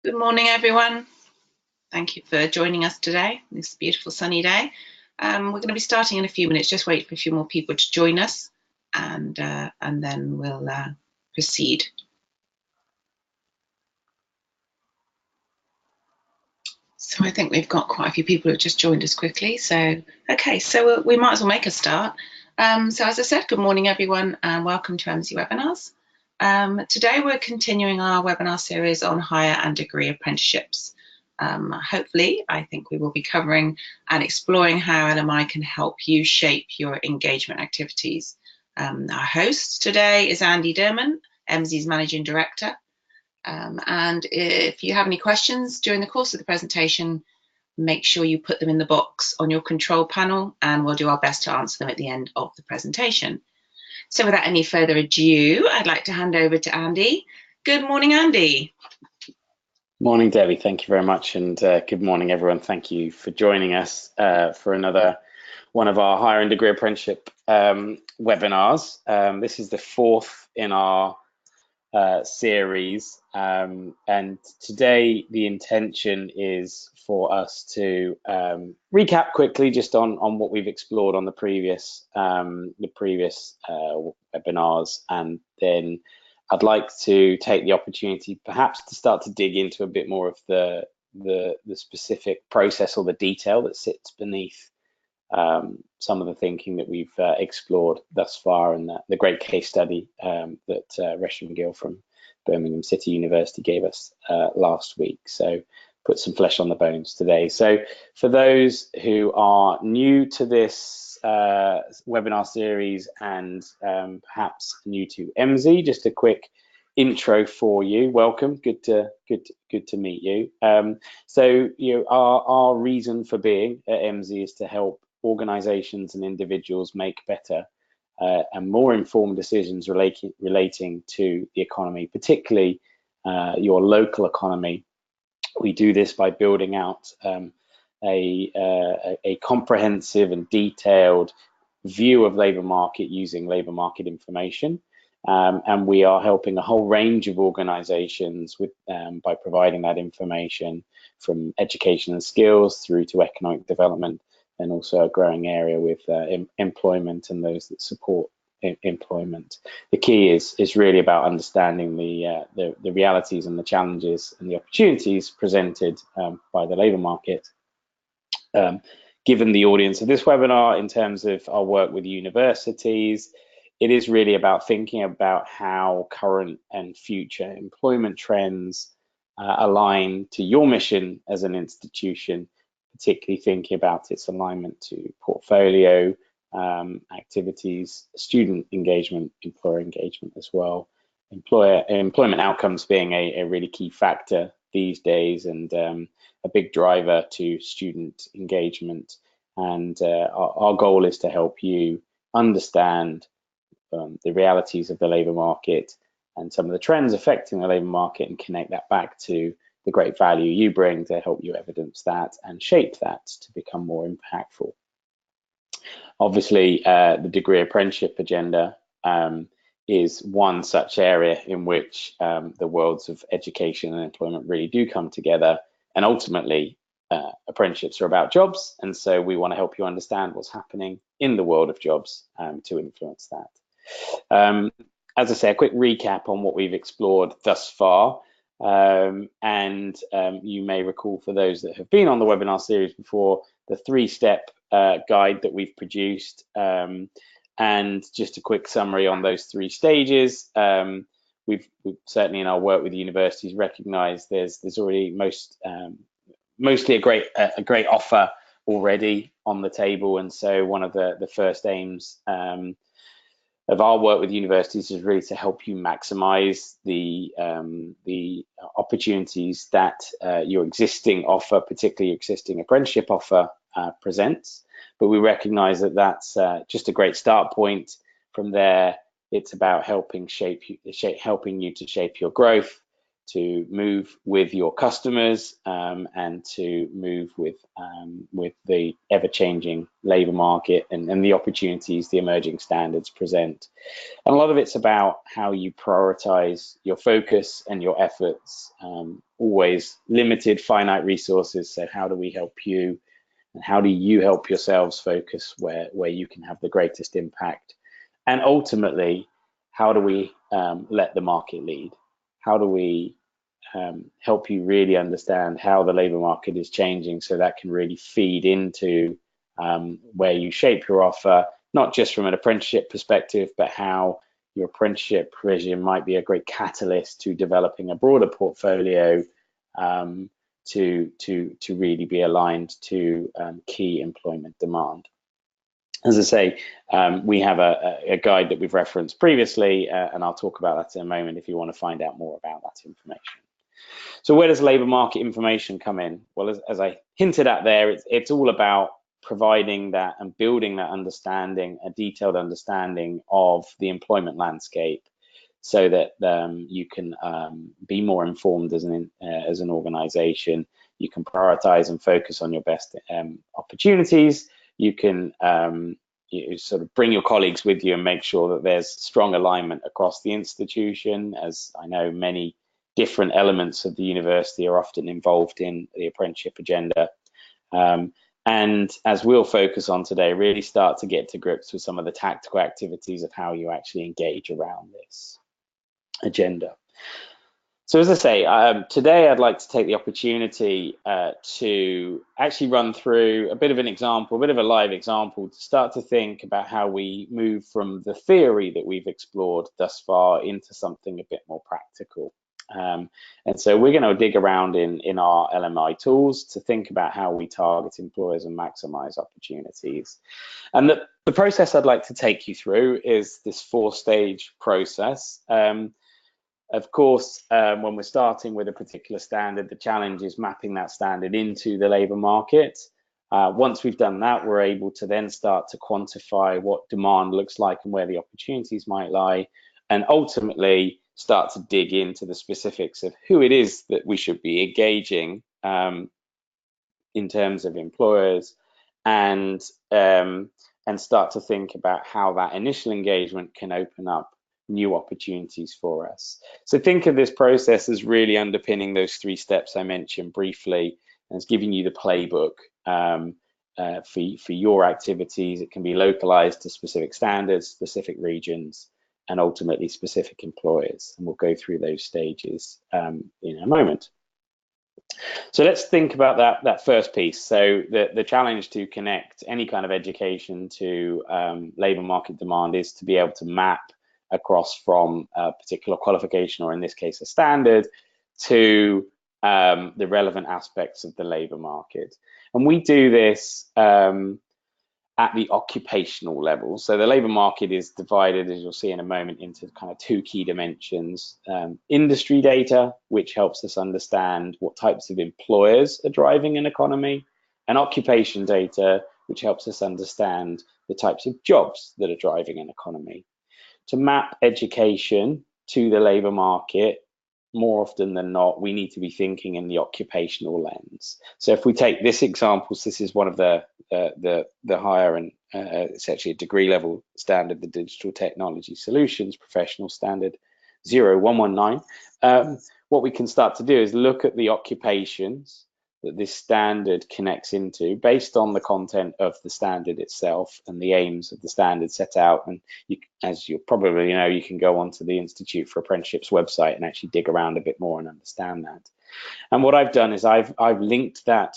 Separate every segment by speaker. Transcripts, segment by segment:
Speaker 1: Good morning, everyone. Thank you for joining us today, this beautiful sunny day. We're going to be starting in a few minutes. Just wait for a few more people to join us, and then we'll proceed. So I think we've got quite a few people who have just joined us quickly. So, okay, so we might as well make a start. So as I said, good morning, everyone, and welcome to MZ Webinars. Today we're continuing our webinar series on higher and degree apprenticeships. Hopefully, I think we will be covering and exploring how LMI can help you shape your engagement activities. Our host today is Andy Derman, MZ's Managing Director. And if you have any questions during the course of the presentation, make sure you put them in the box on your control panel, and we'll do our best to answer them at the end of the presentation. So without any further ado, I'd like to hand over to Andy. Good morning, Andy.
Speaker 2: Morning, Debbie. Thank you very much, and good morning, everyone. Thank you for joining us for another one of our higher and degree apprenticeship webinars. This is the fourth in our series, and today the intention is for us to recap quickly just on what we've explored on the previous webinars, and then I'd like to take the opportunity perhaps to start to dig into a bit more of the specific process or the detail that sits beneath some of the thinking that we've explored thus far, and the great case study that Reshma McGill from Birmingham City University gave us last week. So put some flesh on the bones today. So for those who are new to this webinar series and perhaps new to MZ, just a quick intro for you. Welcome. Good to meet you. So our reason for being at MZ is to help organizations and individuals make better and more informed decisions relating to the economy, particularly your local economy. We do this by building out a comprehensive and detailed view of labour market using labour market information. And we are helping a whole range of organizations by providing that information, from education and skills through to economic development, and also a growing area with employment and those that support employment. The key is really about understanding the realities and the challenges and the opportunities presented by the labour market. Given the audience of this webinar, in terms of our work with universities, it is really about thinking about how current and future employment trends align to your mission as an institution, particularly thinking about its alignment to portfolio activities, student engagement, employer engagement as well. Employment outcomes being a really key factor these days, and a big driver to student engagement. And our goal is to help you understand the realities of the labour market and some of the trends affecting the labour market, and connect that back to the great value you bring to help you evidence that and shape that to become more impactful. Obviously, the degree apprenticeship agenda is one such area in which the worlds of education and employment really do come together, and ultimately apprenticeships are about jobs, and so we want to help you understand what's happening in the world of jobs to influence that. As I say, a quick recap on what we've explored thus far, and you may recall, for those that have been on the webinar series before, the three-step guide that we've produced, and just a quick summary on those three stages. We've certainly in our work with universities recognized there's already mostly a great offer already on the table, and so one of the first aims of our work with universities is really to help you maximize the opportunities that your existing offer, particularly your existing apprenticeship offer, presents. But we recognize that that's just a great start point. From there, it's about helping you to shape your growth, to move with your customers and to move with the ever-changing labour market and the opportunities the emerging standards present. And a lot of it's about how you prioritise your focus and your efforts. Always limited, finite resources. So how do we help you, and how do you help yourselves focus where you can have the greatest impact? And ultimately, how do we let the market lead? How do we help you really understand how the labour market is changing, so that can really feed into where you shape your offer, not just from an apprenticeship perspective, but how your apprenticeship provision might be a great catalyst to developing a broader portfolio to really be aligned to key employment demand. As I say, we have a guide that we've referenced previously, and I'll talk about that in a moment if you want to find out more about that information. So where does labour market information come in? Well, as I hinted at there, it's all about providing that and building that understanding, a detailed understanding of the employment landscape, so that you can be more informed as an organisation. You can prioritise and focus on your best opportunities. You can you sort of bring your colleagues with you and make sure that there's strong alignment across the institution, as I know many different elements of the university are often involved in the apprenticeship agenda. And as we'll focus on today, really start to get to grips with some of the tactical activities of how you actually engage around this agenda. So as I say, today I'd like to take the opportunity to actually run through a bit of an example, a bit of a live example, to start to think about how we move from the theory that we've explored thus far into something a bit more practical. And so we're going to dig around in our LMI tools to think about how we target employers and maximize opportunities. And the process I'd like to take you through is this 4-stage process. Of course, when we're starting with a particular standard, the challenge is mapping that standard into the labour market. Once we've done that, we're able to then start to quantify what demand looks like and where the opportunities might lie, and ultimately start to dig into the specifics of who it is that we should be engaging in terms of employers, and start to think about how that initial engagement can open up new opportunities for us. So think of this process as really underpinning those 3 steps I mentioned briefly, and it's giving you the playbook for your activities. It can be localized to specific standards, specific regions, and ultimately specific employers. And we'll go through those stages in a moment. So let's think about that first piece. So the challenge to connect any kind of education to labour market demand is to be able to map across from a particular qualification, or in this case a standard, to the relevant aspects of the labour market. And we do this at the occupational level. So the labour market is divided, as you'll see in a moment, into kind of 2 key dimensions. Industry data, which helps us understand what types of employers are driving an economy, and occupation data, which helps us understand the types of jobs that are driving an economy. To map education to the labour market, more often than not, we need to be thinking in the occupational lens. So if we take this example, so this is one of the higher, and it's actually a degree level standard, the Digital Technology Solutions Professional Standard 0119. What we can start to do is look at the occupations that this standard connects into based on the content of the standard itself and the aims of the standard set out. And as you probably know, you can go onto the Institute for Apprenticeships website and actually dig around a bit more and understand that. And what I've done is I've linked that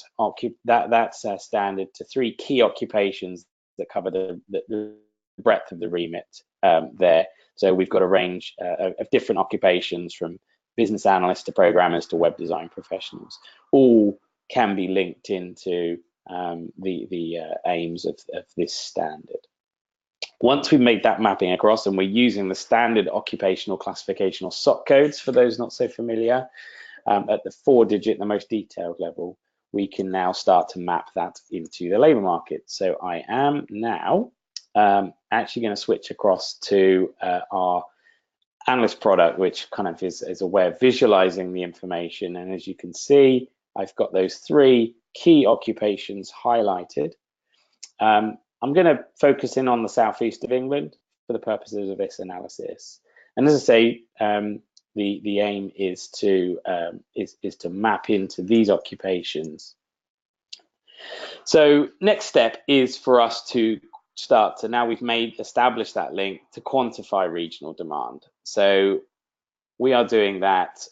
Speaker 2: standard to 3 key occupations that cover the breadth of the remit there. So we've got a range of different occupations, from business analysts to programmers to web design professionals. All can be linked into the aims of this standard. Once we've made that mapping across, and we're using the standard occupational classification, or SOC codes for those not so familiar, at the 4-digit, the most detailed level, we can now start to map that into the labour market. So I am now actually going to switch across to our analyst product, which kind of is a way of visualizing the information. And as you can see, I've got those 3 key occupations highlighted. I'm going to focus in on the southeast of England for the purposes of this analysis. And as I say, the aim is to map into these occupations. So next step is for us to start to, now we've established that link, to quantify regional demand. So we are doing that,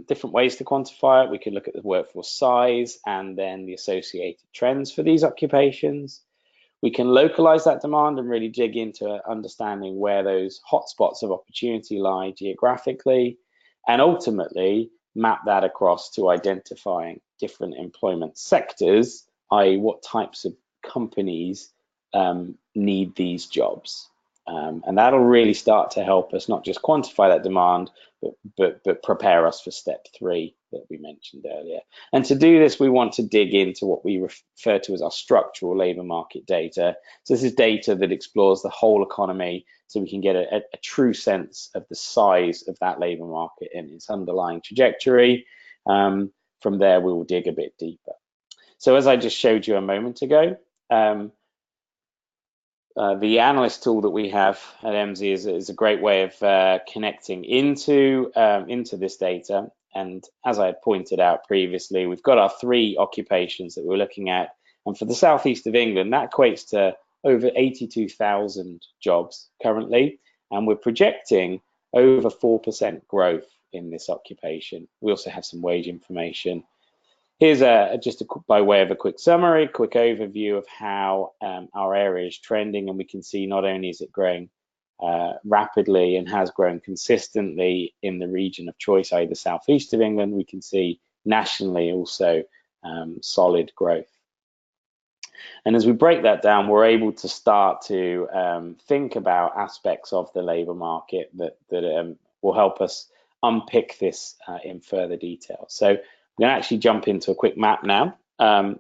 Speaker 2: different ways to quantify it. We can look at the workforce size and then the associated trends for these occupations. We can localize that demand and really dig into understanding where those hotspots of opportunity lie geographically, and ultimately map that across to identifying different employment sectors, i.e. what types of companies need these jobs. And that'll really start to help us not just quantify that demand, but prepare us for step 3 that we mentioned earlier. And to do this, we want to dig into what we refer to as our structural labour market data. So this is data that explores the whole economy, so we can get a true sense of the size of that labour market and its underlying trajectory. From there, we will dig a bit deeper. So as I just showed you a moment ago, the analyst tool that we have at MZ is a great way of connecting into this data. And as I had pointed out previously, we've got our 3 occupations that we're looking at. And for the southeast of England, that equates to over 82,000 jobs currently. And we're projecting over 4% growth in this occupation. We also have some wage information. Here's by way of a quick summary, quick overview of how our area is trending, and we can see not only is it growing rapidly and has grown consistently in the region of choice, i.e. the southeast of England, we can see nationally also solid growth. And as we break that down, we're able to start to think about aspects of the labour market that will help us unpick this in further detail. So I'm going to actually jump into a quick map now.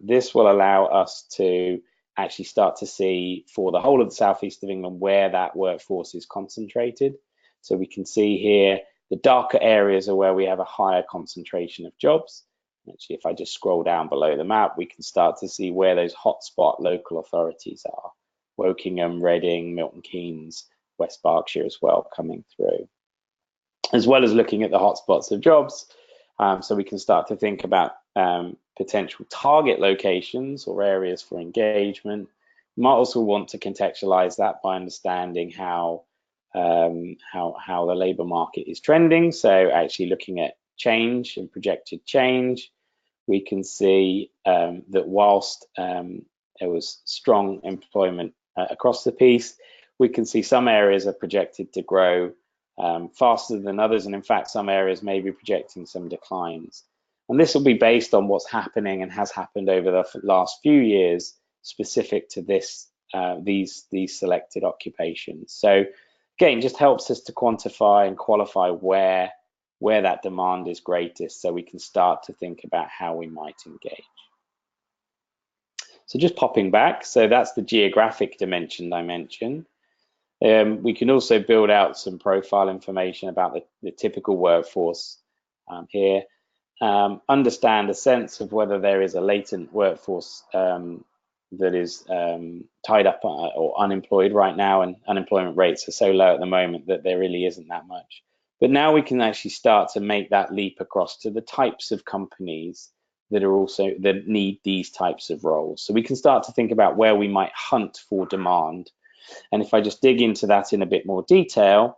Speaker 2: This will allow us to actually start to see for the whole of the southeast of England where that workforce is concentrated. So we can see here the darker areas are where we have a higher concentration of jobs. Actually, if I just scroll down below the map, we can start to see where those hotspot local authorities are. Wokingham, Reading, Milton Keynes, West Berkshire as well coming through. As well as looking at the hotspots of jobs, so we can start to think about potential target locations or areas for engagement. You might also want to contextualize that by understanding how the labour market is trending. So actually looking at change and projected change, we can see that whilst there was strong employment across the piece, we can see some areas are projected to grow faster than others, and in fact some areas may be projecting some declines. And this will be based on what's happening and has happened over the last few years specific to these selected occupations. So again, just helps us to quantify and qualify where that demand is greatest, so we can start to think about how we might engage. So just popping back, so that's the geographic dimension I mentioned. We can also build out some profile information about the typical workforce here. Understand a sense of whether there is a latent workforce that is tied up or unemployed right now, and unemployment rates are so low at the moment that there really isn't that much. But now we can actually start to make that leap across to the types of companies that need these types of roles. So we can start to think about where we might hunt for demand. And if I just dig into that in a bit more detail,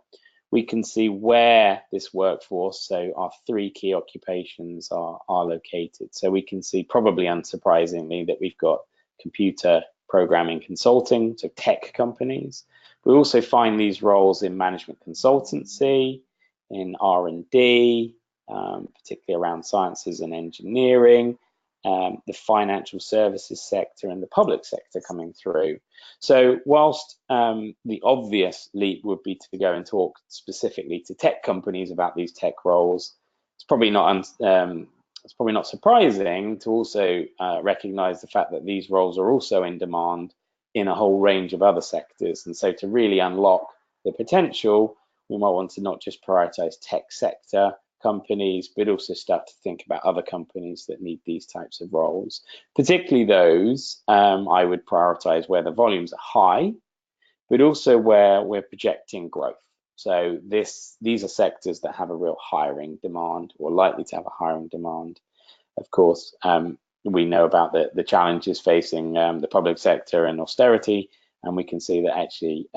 Speaker 2: we can see where this workforce, so our 3 key occupations are located. So we can see, probably unsurprisingly, that we've got computer programming consulting, so tech companies. We also find these roles in management consultancy, in R&D, particularly around sciences and engineering, the financial services sector and the public sector coming through. So whilst the obvious leap would be to go and talk specifically to tech companies about these tech roles, it's probably not surprising to also recognize the fact that these roles are also in demand in a whole range of other sectors. And so to really unlock the potential, We might want to not just prioritize tech sector companies, but also start to think about other companies that need these types of roles. Particularly those, I would prioritize where the volumes are high, but also where we're projecting growth. So these are sectors that have a real hiring demand, or likely to have a hiring demand. Of course, we know about the challenges facing the public sector and austerity, and we can see that actually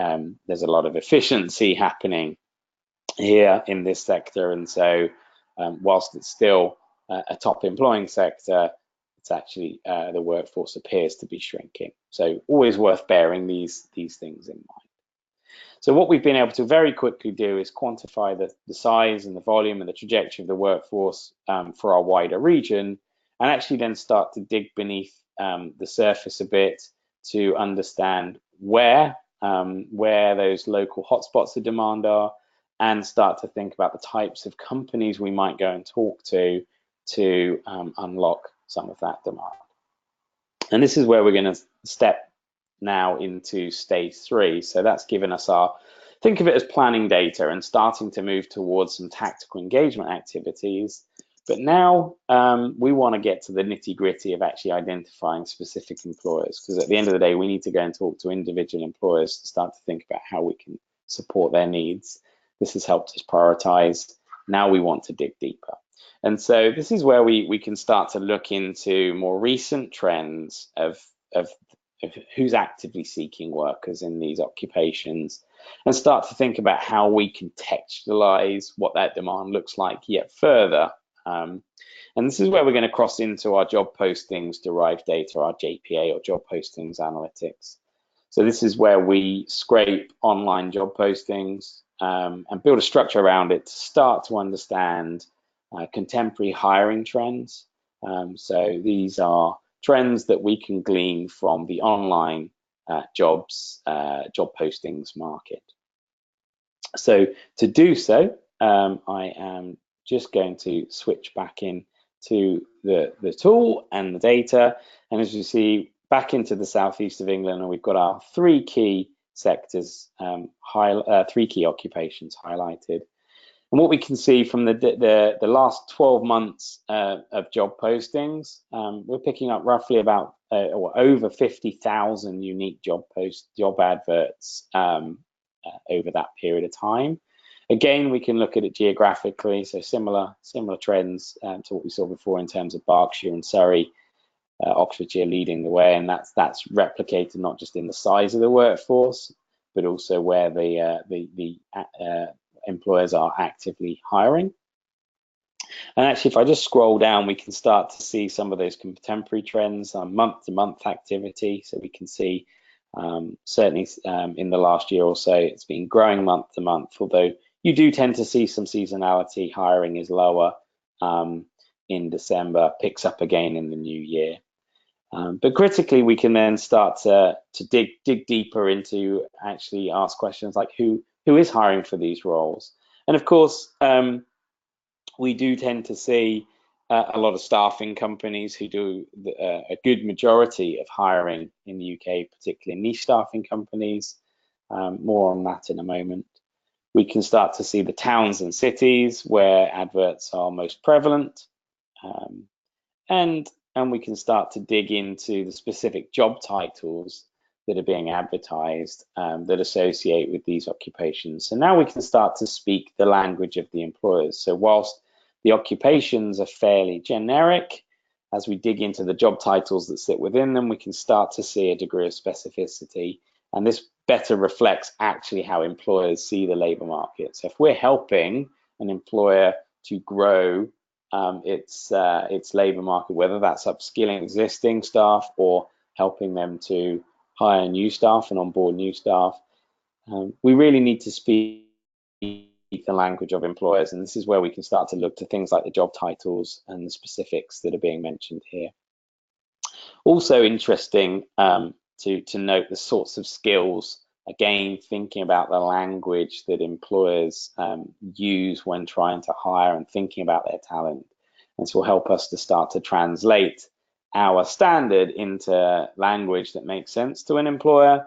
Speaker 2: there's a lot of efficiency happening here in this sector. And so whilst it's still a top employing sector, it's actually the workforce appears to be shrinking. So always worth bearing these things in mind. So what we've been able to very quickly do is quantify the size and the volume and the trajectory of the workforce for our wider region, and actually then start to dig beneath the surface a bit to understand where those local hotspots of demand are, and start to think about the types of companies we might go and talk to unlock some of that demand. And this is where we're going to step now into stage 3. So that's given us think of it as planning data and starting to move towards some tactical engagement activities. But now we want to get to the nitty gritty of actually identifying specific employers, because at the end of the day, we need to go and talk to individual employers to start to think about how we can support their needs. This has helped us prioritize. Now we want to dig deeper. And so this is where we can start to look into more recent trends of who's actively seeking workers in these occupations, and start to think about how we contextualize what that demand looks like yet further. And this is where we're going to cross into our job postings derived data, our JPA, or job postings analytics. So this is where we scrape online job postings and build a structure around it to start to understand contemporary hiring trends. So these are trends that we can glean from the online job postings market. So to do so, I am just going to switch back in to the tool and the data. And as you see, back into the southeast of England, and we've got our 3 key sectors, 3 key occupations highlighted. And what we can see from the last 12 months of job postings, we're picking up roughly about or over 50,000 unique job adverts over that period of time. Again, we can look at it geographically, so similar trends to what we saw before in terms of Berkshire and Surrey, Oxfordshire leading the way, and that's replicated not just in the size of the workforce, but also where the employers are actively hiring. And actually, if I just scroll down, we can start to see some of those contemporary trends on month-to-month activity. So we can see certainly in the last year or so, it's been growing month to month, although you do tend to see some seasonality. Hiring is lower in December, picks up again in the new year. But critically, we can then start to dig deeper into actually ask questions like who is hiring for these roles. And of course, we do tend to see a lot of staffing companies who do a good majority of hiring in the UK, particularly niche staffing companies. More on that in a moment. We can start to see the towns and cities where adverts are most prevalent. And we can start to dig into the specific job titles that are being advertised that associate with these occupations. So now we can start to speak the language of the employers. So whilst the occupations are fairly generic, as we dig into the job titles that sit within them, we can start to see a degree of specificity. And this better reflects actually how employers see the labour market. So if we're helping an employer to grow its labour market, whether that's upskilling existing staff or helping them to hire new staff and onboard new staff, we really need to speak the language of employers. And this is where we can start to look to things like the job titles and the specifics that are being mentioned here. Also interesting to note the sorts of skills, again, thinking about the language that employers use when trying to hire and thinking about their talent. This will help us to start to translate our standard into language that makes sense to an employer,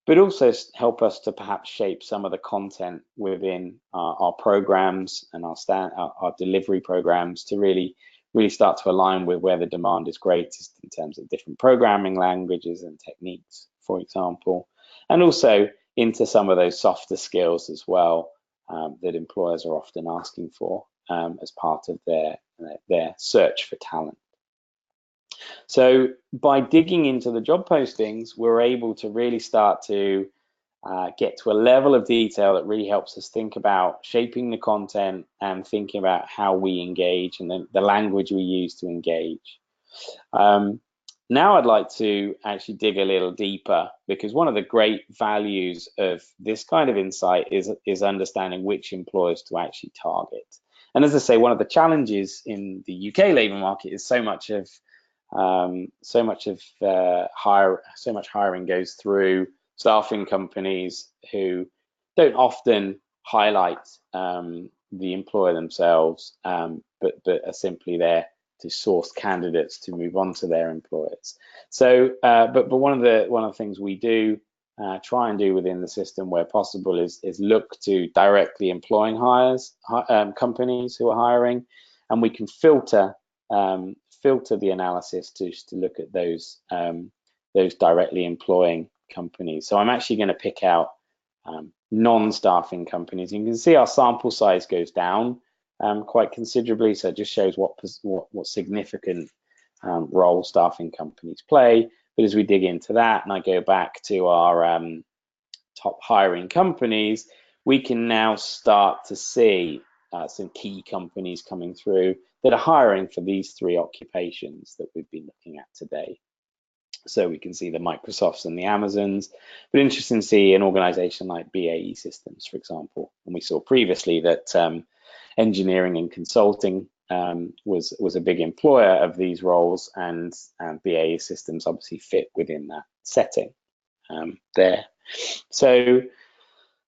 Speaker 2: but also help us to perhaps shape some of the content within our programs and our delivery programs to really start to align with where the demand is greatest in terms of different programming languages and techniques, for example, and also into some of those softer skills as well that employers are often asking for as part of their search for talent. So by digging into the job postings, we're able to really start to get to a level of detail that really helps us think about shaping the content and thinking about how we engage and the language we use to engage. Now I'd like to actually dig a little deeper, because one of the great values of this kind of insight is understanding which employers to actually target. And as I say, one of the challenges in the UK labour market is so much hiring goes through staffing companies who don't often highlight the employer themselves, but are simply there to source candidates to move on to their employers. So, but one of the things we do try and do within the system where possible is look to directly employing companies who are hiring, and we can filter the analysis to look at those directly employing companies. So I'm actually going to pick out non-staffing companies. You can see our sample size goes down quite considerably, so it just shows what significant role staffing companies play. But as we dig into that and I go back to our top hiring companies, we can now start to see some key companies coming through that are hiring for these three occupations that we've been looking at today. So we can see the Microsofts and the Amazons, but interesting to see an organization like BAE Systems, for example. And we saw previously that engineering and consulting was a big employer of these roles, and BAE Systems obviously fit within that setting there.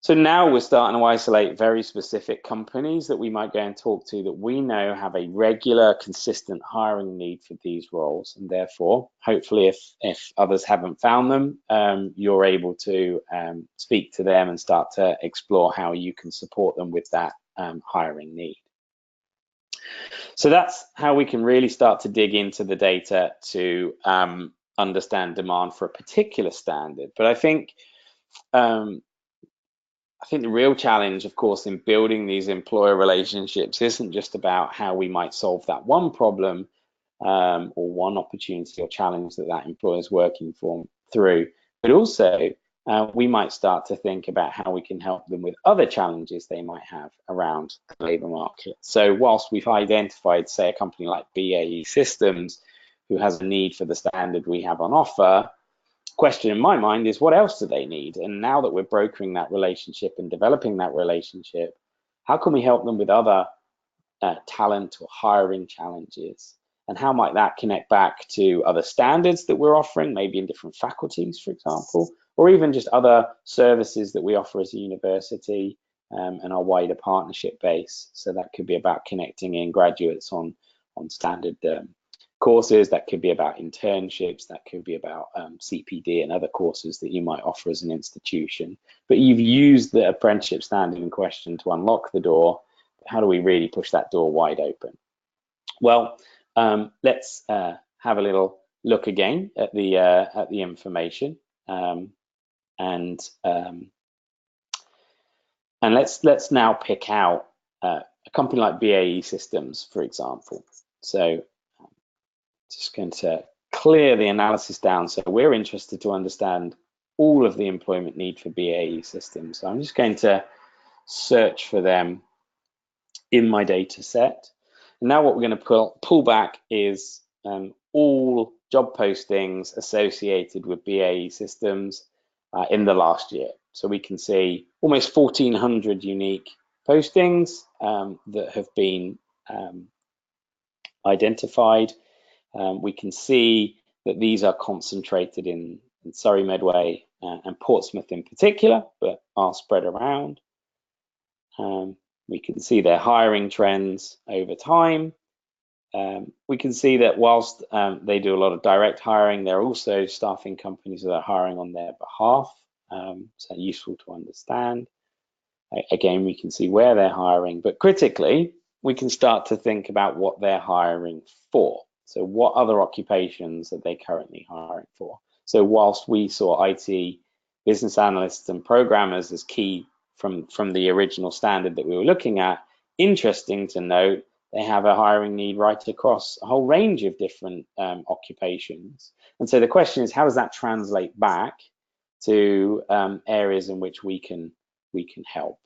Speaker 2: So now we're starting to isolate very specific companies that we might go and talk to that we know have a regular, consistent hiring need for these roles. And therefore, hopefully, if others haven't found them, you're able to speak to them and start to explore how you can support them with that hiring need. So that's how we can really start to dig into the data to understand demand for a particular standard. But I think the real challenge, of course, in building these employer relationships isn't just about how we might solve that one problem or one opportunity or challenge that employer is working through, but also we might start to think about how we can help them with other challenges they might have around the labour market. So whilst we've identified, say, a company like BAE Systems who has a need for the standard we have on offer, question in my mind is, what else do they need? And now that we're brokering that relationship and developing that relationship, how can we help them with other talent or hiring challenges? And how might that connect back to other standards that we're offering, maybe in different faculties, for example, or even just other services that we offer as a university and our wider partnership base? So that could be about connecting in graduates on standard courses, that could be about internships, that could be about CPD and other courses that you might offer as an institution. But you've used the apprenticeship standard in question to unlock the door. How do we really push that door wide open? Well, let's have a little look again at the information, and let's now pick out a company like BAE Systems, for example. So just going to clear the analysis down. So we're interested to understand all of the employment need for BAE Systems. So I'm just going to search for them in my data set. And now what we're going to pull back is all job postings associated with BAE Systems in the last year. So we can see almost 1,400 unique postings that have been identified. We can see that these are concentrated in Surrey Medway and Portsmouth in particular, but are spread around. We can see their hiring trends over time. We can see that whilst they do a lot of direct hiring, there are also staffing companies that are hiring on their behalf So useful to understand. Again, we can see where they're hiring, but critically, we can start to think about what they're hiring for. So what other occupations are they currently hiring for? So whilst we saw IT business analysts and programmers as key from the original standard that we were looking at, interesting to note, they have a hiring need right across a whole range of different occupations. And so the question is, how does that translate back to areas in which we can help?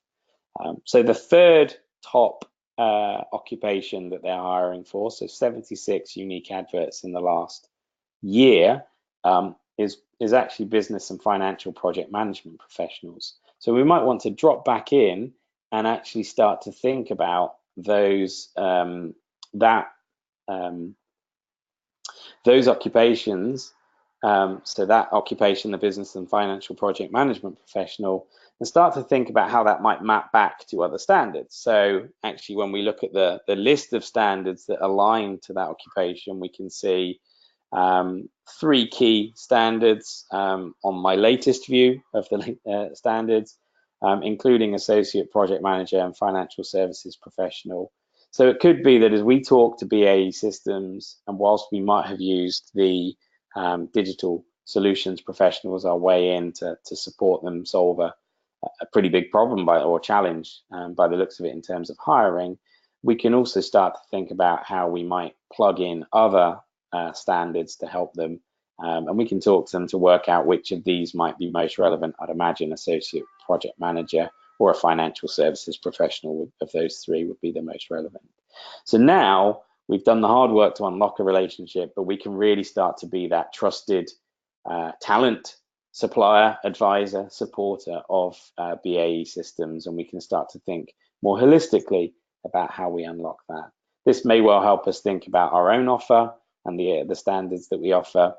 Speaker 2: So the third top occupation that they're hiring for, so 76 unique adverts in the last year, is actually business and financial project management professionals. So we might want to drop back in and actually start to think about those those occupations. So that occupation, the business and financial project management professional, and start to think about how that might map back to other standards. So actually, when we look at the list of standards that align to that occupation, we can see 3 key standards on my latest view of the standards, including associate project manager and financial services professional. So it could be that as we talk to BAE Systems, and whilst we might have used the digital solutions professionals our way in to support them solve a pretty big problem or challenge by the looks of it in terms of hiring, we can also start to think about how we might plug in other standards to help them, and we can talk to them to work out which of these might be most relevant. I'd imagine associate project manager or a financial services professional of those 3 would be the most relevant. So now we've done the hard work to unlock a relationship, but we can really start to be that trusted talent supplier, advisor, supporter of BAE Systems, and we can start to think more holistically about how we unlock that. This may well help us think about our own offer and the standards that we offer,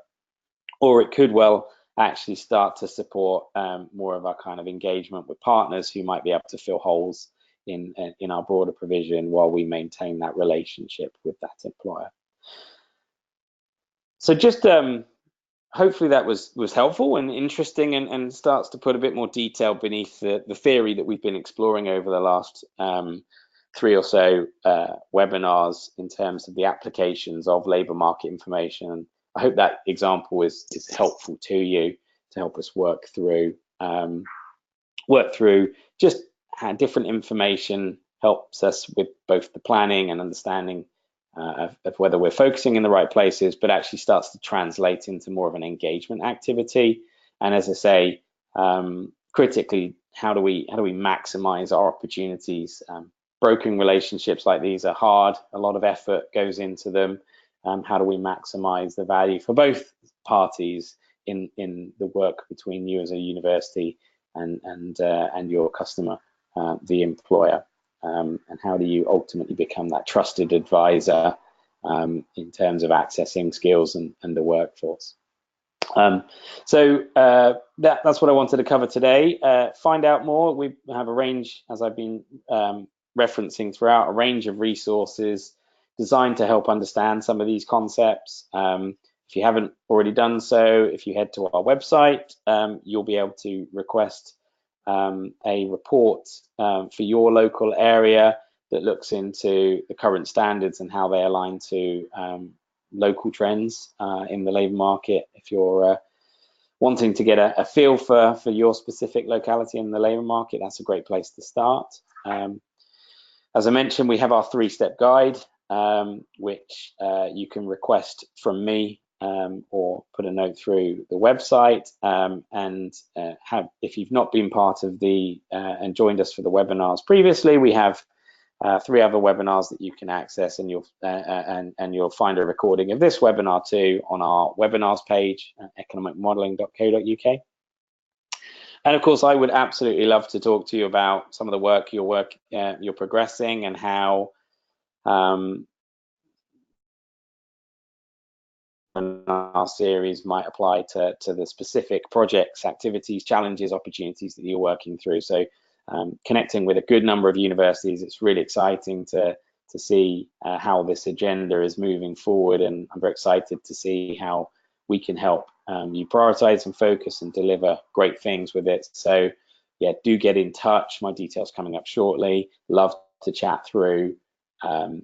Speaker 2: or it could well actually start to support more of our kind of engagement with partners who might be able to fill holes in our broader provision while we maintain that relationship with that employer. So just hopefully that was helpful and interesting, and starts to put a bit more detail beneath the theory that we've been exploring over the last 3 or so webinars in terms of the applications of labour market information. I hope that example is helpful to you to help us work through just how different information helps us with both the planning and understanding of whether we're focusing in the right places, but actually starts to translate into more of an engagement activity. And as I say, critically, how do we maximize our opportunities? Brokering relationships like these are hard. A lot of effort goes into them. How do we maximize the value for both parties in the work between you as a university and your customer, the employer? And how do you ultimately become that trusted advisor in terms of accessing skills and the workforce? So that's what I wanted to cover today. Find out more. We have a range, as I've been referencing throughout, a range of resources designed to help understand some of these concepts. If you haven't already done so, if you head to our website, you'll be able to request a report for your local area that looks into the current standards and how they align to local trends in the labour market. If you're wanting to get a feel for your specific locality in the labour market, that's a great place to start. As I mentioned, we have our 3-step guide, which you can request from me or put a note through the website. And if you've not been part of and joined us for the webinars previously, we have 3 other webinars that you can access, and you'll find a recording of this webinar too on our webinars page at economicmodelling.co.uk. And of course, I would absolutely love to talk to you about some of the work you're progressing, and how our series might apply to the specific projects, activities, challenges, opportunities that you're working through. So connecting with a good number of universities, it's really exciting to see how this agenda is moving forward, and I'm very excited to see how we can help you prioritize and focus and deliver great things with it. So yeah, do get in touch. My details coming up shortly. Love to chat through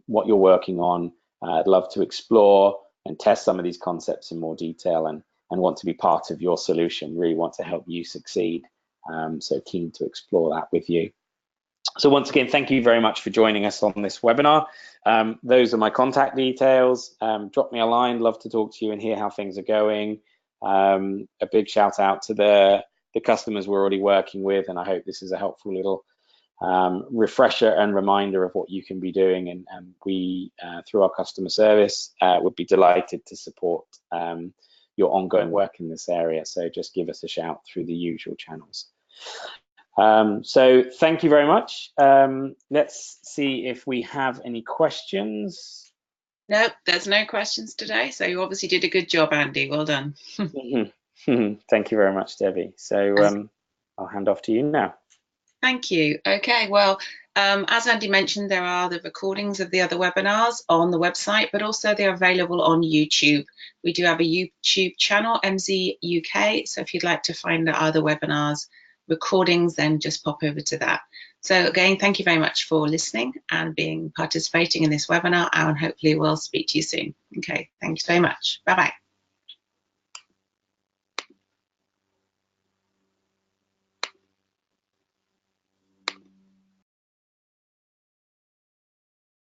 Speaker 2: what you're working on. I'd love to explore and test some of these concepts in more detail, and want to be part of your solution, really want to help you succeed. So keen to explore that with you. So once again, thank you very much for joining us on this webinar. Those are my contact details. Drop me a line, love to talk to you and hear how things are going. A big shout out to the customers we're already working with, and I hope this is a helpful little refresher and reminder of what you can be doing, and we through our customer service would be delighted to support your ongoing work in this area. So just give us a shout through the usual channels. So thank you very much. Let's see if we have any questions.
Speaker 1: Nope, there's no questions today. So you obviously did a good job, Andy. Well done.
Speaker 2: Thank you very much, Debbie. So I'll hand off to you now.
Speaker 1: Thank you. Okay, well, as Andy mentioned, there are the recordings of the other webinars on the website, but also they're available on YouTube. We do have a YouTube channel, MZ UK. So if you'd like to find the other webinars recordings, then just pop over to that. So again, thank you very much for listening and participating in this webinar, and hopefully we'll speak to you soon. Okay, thank you so much. Bye-bye.